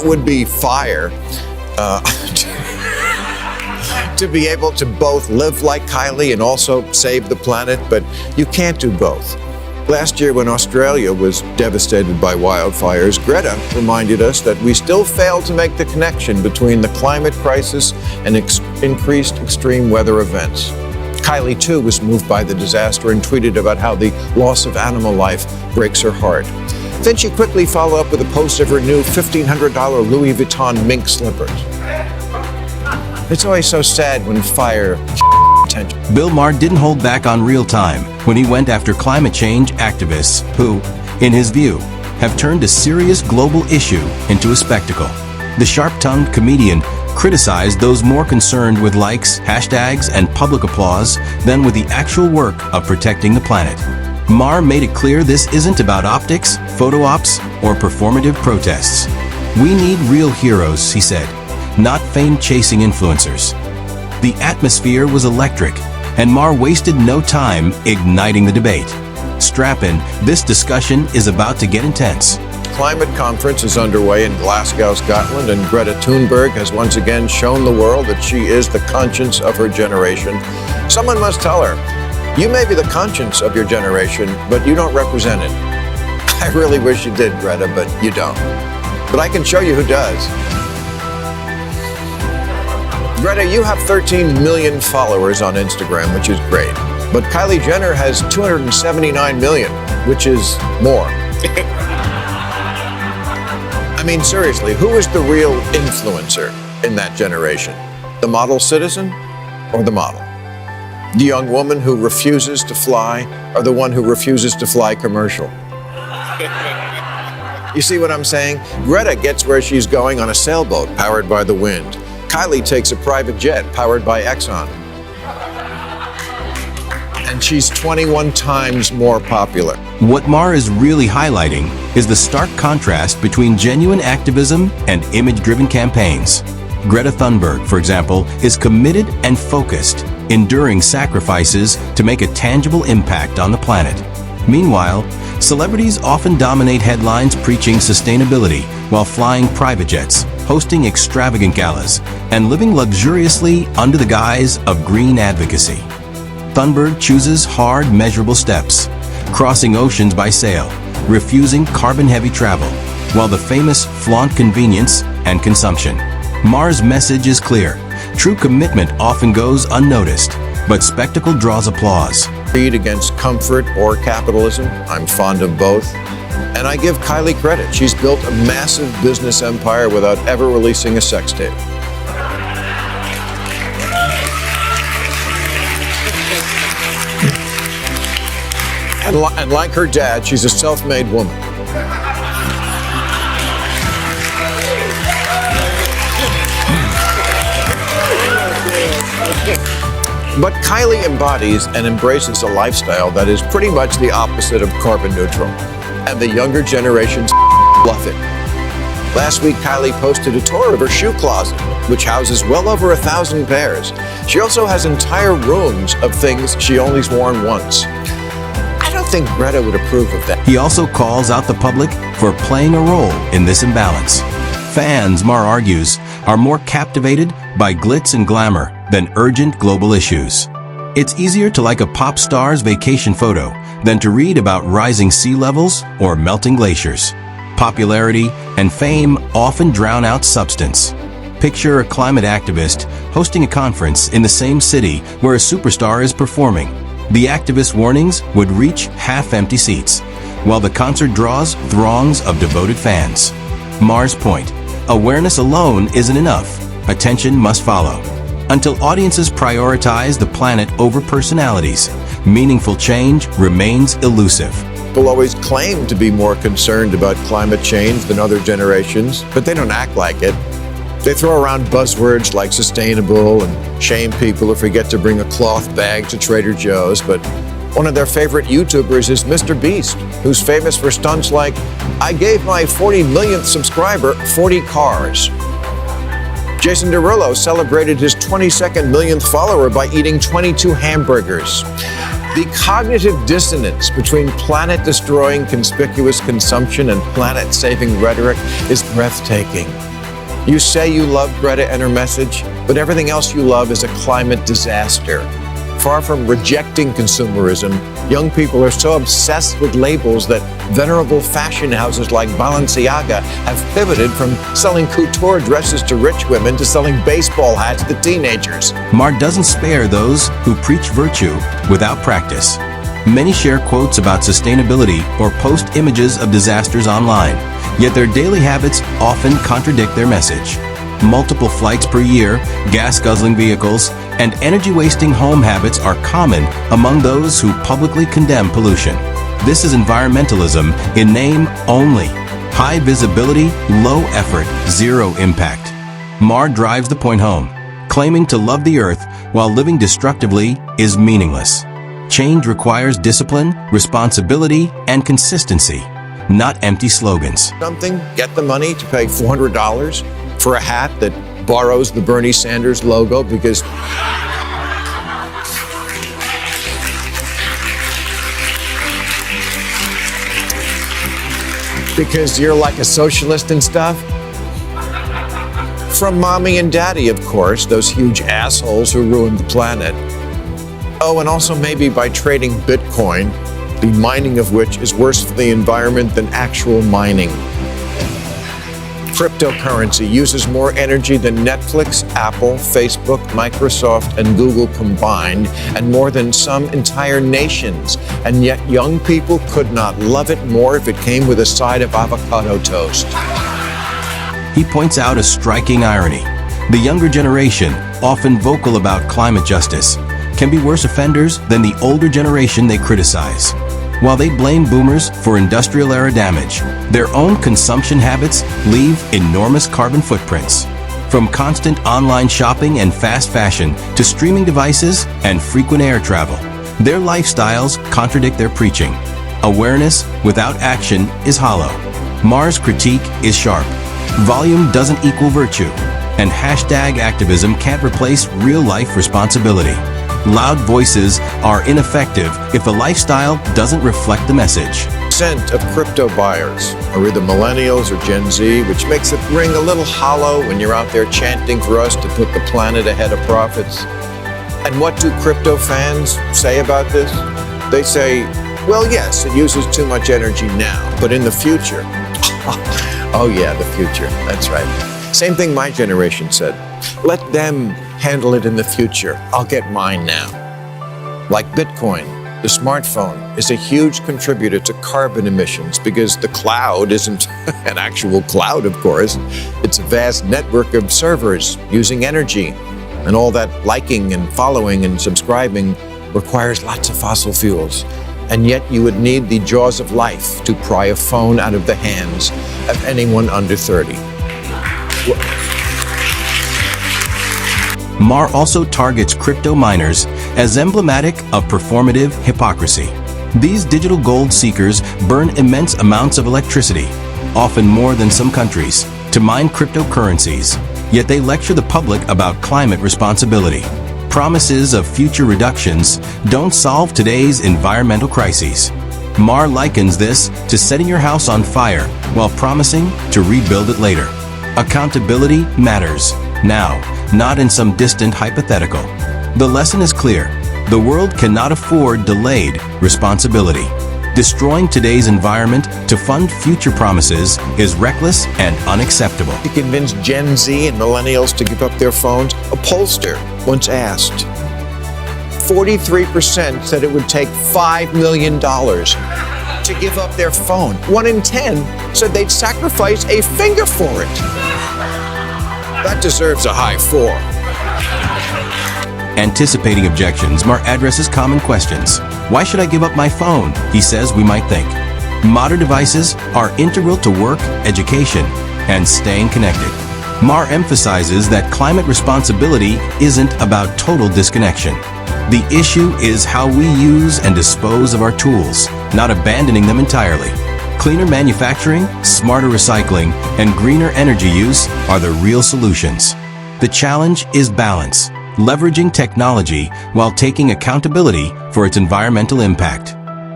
would be fire to be able to both live like Kylie and also save the planet, but you can't do both. Last year, when Australia was devastated by wildfires, Greta reminded us that we still fail to make the connection between the climate crisis and increased extreme weather events. Kylie, too, was moved by the disaster and tweeted about how the loss of animal life breaks her heart. Then she quickly followed up with a post of her new $1,500 Louis Vuitton mink slippers. It's always so sad when fire attention. Bill Maher didn't hold back on real time when he went after climate change activists who, in his view, have turned a serious global issue into a spectacle. The sharp-tongued comedian criticized those more concerned with likes, hashtags, and public applause than with the actual work of protecting the planet. Maher made it clear this isn't about optics, photo ops, or performative protests. We need real heroes, he said, not fame-chasing influencers. The atmosphere was electric, and Maher wasted no time igniting the debate. Strap in, this discussion is about to get intense. Climate conference is underway in Glasgow, Scotland, and Greta Thunberg has once again shown the world that she is the conscience of her generation. Someone must tell her, you may be the conscience of your generation, but you don't represent it. I really wish you did, Greta, but you don't. But I can show you who does. Greta, you have 13 million followers on Instagram, which is great. But Kylie Jenner has 279 million, which is more. I mean, seriously, who is the real influencer in that generation? The model citizen or the model? The young woman who refuses to fly or the one who refuses to fly commercial? You see what I'm saying? Greta gets where she's going on a sailboat powered by the wind. Kylie takes a private jet powered by Exxon. And she's 21 times more popular. What Maher is really highlighting is the stark contrast between genuine activism and image-driven campaigns. Greta Thunberg, for example, is committed and focused, enduring sacrifices to make a tangible impact on the planet. Meanwhile, celebrities often dominate headlines preaching sustainability while flying private jets, hosting extravagant galas, and living luxuriously under the guise of green advocacy. Thunberg chooses hard, measurable steps, crossing oceans by sail, refusing carbon-heavy travel, while the famous flaunt convenience and consumption. Maher's message is clear. True commitment often goes unnoticed, but spectacle draws applause. Greed against comfort or capitalism, I'm fond of both. And I give Kylie credit. She's built a massive business empire without ever releasing a sex tape. And like her dad, she's a self-made woman. But Kylie embodies and embraces a lifestyle that is pretty much the opposite of carbon neutral. And the younger generations love it. Last week, Kylie posted a tour of her shoe closet, which houses well over 1,000 pairs. She also has entire rooms of things she only's worn once. I don't think Greta would approve of that. He also calls out the public for playing a role in this imbalance. Fans, Maher argues, are more captivated by glitz and glamour than urgent global issues. It's easier to like a pop star's vacation photo than to read about rising sea levels or melting glaciers. Popularity and fame often drown out substance. Picture a climate activist hosting a conference in the same city where a superstar is performing. The activist warnings would reach half-empty seats, while the concert draws throngs of devoted fans. Maher's point: awareness alone isn't enough. Attention must follow. Until audiences prioritize the planet over personalities, meaningful change remains elusive. People always claim to be more concerned about climate change than other generations, but they don't act like it. They throw around buzzwords like sustainable and shame people who forget to bring a cloth bag to Trader Joe's, but one of their favorite YouTubers is Mr. Beast, who's famous for stunts like, I gave my 40 millionth subscriber 40 cars. Jason Derulo celebrated his 22nd millionth follower by eating 22 hamburgers. The cognitive dissonance between planet-destroying conspicuous consumption and planet-saving rhetoric is breathtaking. You say you love Greta and her message, but everything else you love is a climate disaster. Far from rejecting consumerism, young people are so obsessed with labels that venerable fashion houses like Balenciaga have pivoted from selling couture dresses to rich women to selling baseball hats to teenagers. Maher doesn't spare those who preach virtue without practice. Many share quotes about sustainability or post images of disasters online, yet their daily habits often contradict their message. Multiple flights per year, gas-guzzling vehicles, and energy-wasting home habits are common among those who publicly condemn pollution. This is environmentalism in name only. High visibility, low effort, zero impact. Maher drives the point home. Claiming to love the earth while living destructively is meaningless. Change requires discipline, responsibility, and consistency, not empty slogans. Something, get the money to pay $400 for a hat that borrows the Bernie Sanders logo because you're like a socialist and stuff? From mommy and daddy, of course, those huge assholes who ruined the planet. Oh, and also maybe by trading Bitcoin, the mining of which is worse for the environment than actual mining. Cryptocurrency uses more energy than Netflix, Apple, Facebook, Microsoft, and Google combined, and more than some entire nations. And yet young people could not love it more if it came with a side of avocado toast. He points out a striking irony. The younger generation, often vocal about climate justice, can be worse offenders than the older generation they criticize. While they blame boomers for industrial-era damage, their own consumption habits leave enormous carbon footprints. From constant online shopping and fast fashion to streaming devices and frequent air travel, their lifestyles contradict their preaching. Awareness without action is hollow. Maher's critique is sharp. Volume doesn't equal virtue, and #activism can't replace real-life responsibility. Loud voices are ineffective if the lifestyle doesn't reflect the message. Percent of crypto buyers are either millennials or Gen Z, which makes it ring a little hollow when you're out there chanting for us to put the planet ahead of profits. And what do crypto fans say about this? They say, well, yes, it uses too much energy now, but in the future. Oh yeah, the future, that's right. Same thing my generation said. Let them handle it in the future. I'll get mine now. Like Bitcoin, the smartphone is a huge contributor to carbon emissions because the cloud isn't an actual cloud, of course. It's a vast network of servers using energy, and all that liking and following and subscribing requires lots of fossil fuels. And yet you would need the jaws of life to pry a phone out of the hands of anyone under 30. Maher also targets crypto miners as emblematic of performative hypocrisy. These digital gold seekers burn immense amounts of electricity, often more than some countries, to mine cryptocurrencies, yet they lecture the public about climate responsibility. Promises of future reductions don't solve today's environmental crises. Maher likens this to setting your house on fire while promising to rebuild it later. Accountability matters now, not in some distant hypothetical. The lesson is clear. The world cannot afford delayed responsibility. Destroying today's environment to fund future promises is reckless and unacceptable. To convince Gen Z and millennials to give up their phones, a pollster once asked. 43% said it would take $5 million to give up their phone. 1 in 10 said they'd sacrifice a finger for it. That deserves a high 4. Anticipating objections, Maher addresses common questions. Why should I give up my phone? He says we might think. Modern devices are integral to work, education, and staying connected. Maher emphasizes that climate responsibility isn't about total disconnection. The issue is how we use and dispose of our tools, not abandoning them entirely. Cleaner manufacturing, smarter recycling, and greener energy use are the real solutions. The challenge is balance, leveraging technology while taking accountability for its environmental impact.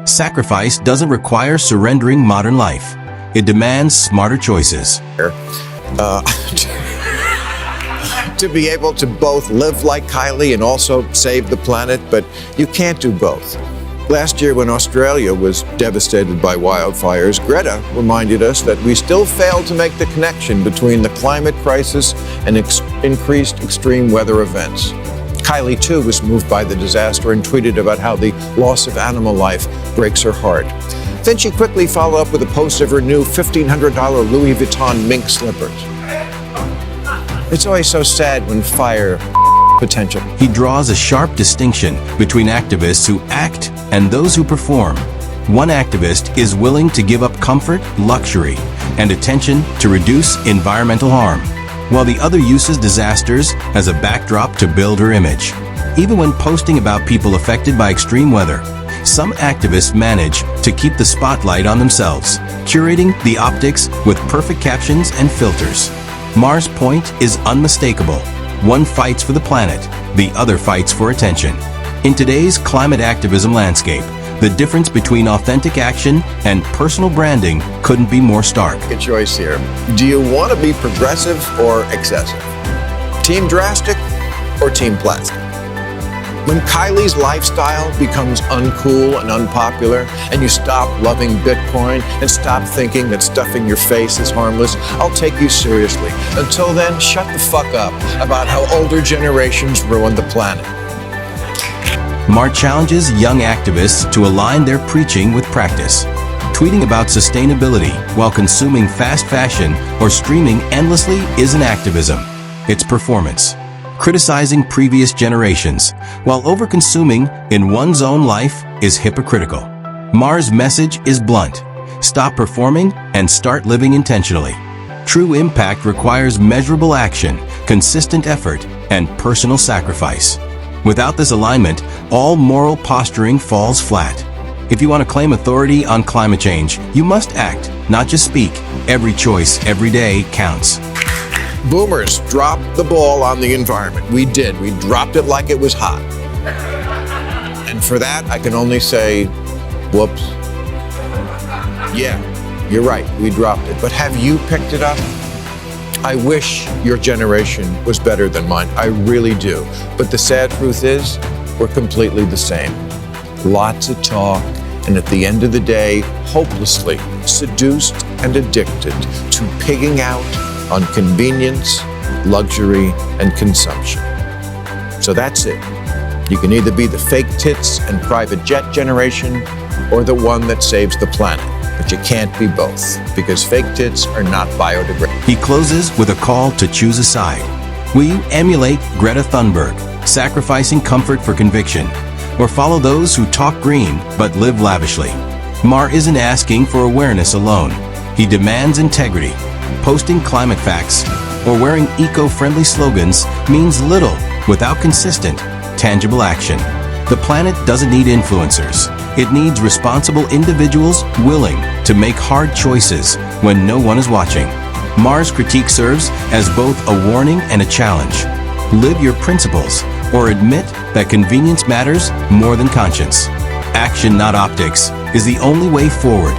Sacrifice doesn't require surrendering modern life. It demands smarter choices. to be able to both live like Kylie and also save the planet, but you can't do both. Last year, when Australia was devastated by wildfires, Greta reminded us that we still fail to make the connection between the climate crisis and increased extreme weather events. Kylie, too, was moved by the disaster and tweeted about how the loss of animal life breaks her heart. Then she quickly followed up with a post of her new $1,500 Louis Vuitton mink slippers. It's always so sad when fire potential. He draws a sharp distinction between activists who act and those who perform. One activist is willing to give up comfort, luxury, and attention to reduce environmental harm, while the other uses disasters as a backdrop to build her image. Even when posting about people affected by extreme weather, some activists manage to keep the spotlight on themselves, curating the optics with perfect captions and filters. Maher's point is unmistakable. One fights for the planet, the other fights for attention. In today's climate activism landscape, the difference between authentic action and personal branding couldn't be more stark. A choice here. Do you want to be progressive or excessive? Team drastic or team plastic? When Kylie's lifestyle becomes uncool and unpopular, and you stop loving Bitcoin and stop thinking that stuffing your face is harmless, I'll take you seriously. Until then, shut the fuck up about how older generations ruined the planet. Maher challenges young activists to align their preaching with practice. Tweeting about sustainability while consuming fast fashion or streaming endlessly isn't activism, it's performance. Criticizing previous generations while overconsuming in one's own life is hypocritical. Maher's message is blunt. Stop performing and start living intentionally. True impact requires measurable action, consistent effort, and personal sacrifice. Without this alignment, all moral posturing falls flat. If you want to claim authority on climate change, you must act, not just speak. Every choice, every day counts. Boomers dropped the ball on the environment. We did. We dropped it like it was hot. And for that, I can only say, whoops. Yeah, you're right. We dropped it. But have you picked it up? I wish your generation was better than mine. I really do. But the sad truth is, we're completely the same. Lots of talk, and at the end of the day, hopelessly seduced and addicted to pigging out on convenience, luxury, and consumption. So that's it. You can either be the fake tits and private jet generation or the one that saves the planet. But you can't be both, because fake tits are not biodegradable. He closes with a call to choose a side. Will you emulate Greta Thunberg, sacrificing comfort for conviction, or follow those who talk green but live lavishly? Maher isn't asking for awareness alone. He demands integrity. Posting climate facts or wearing eco-friendly slogans means little without consistent, tangible action. The planet doesn't need influencers. It needs responsible individuals willing to make hard choices when no one is watching. Maher's critique serves as both a warning and a challenge. Live your principles, or admit that convenience matters more than conscience. Action, not optics, is the only way forward.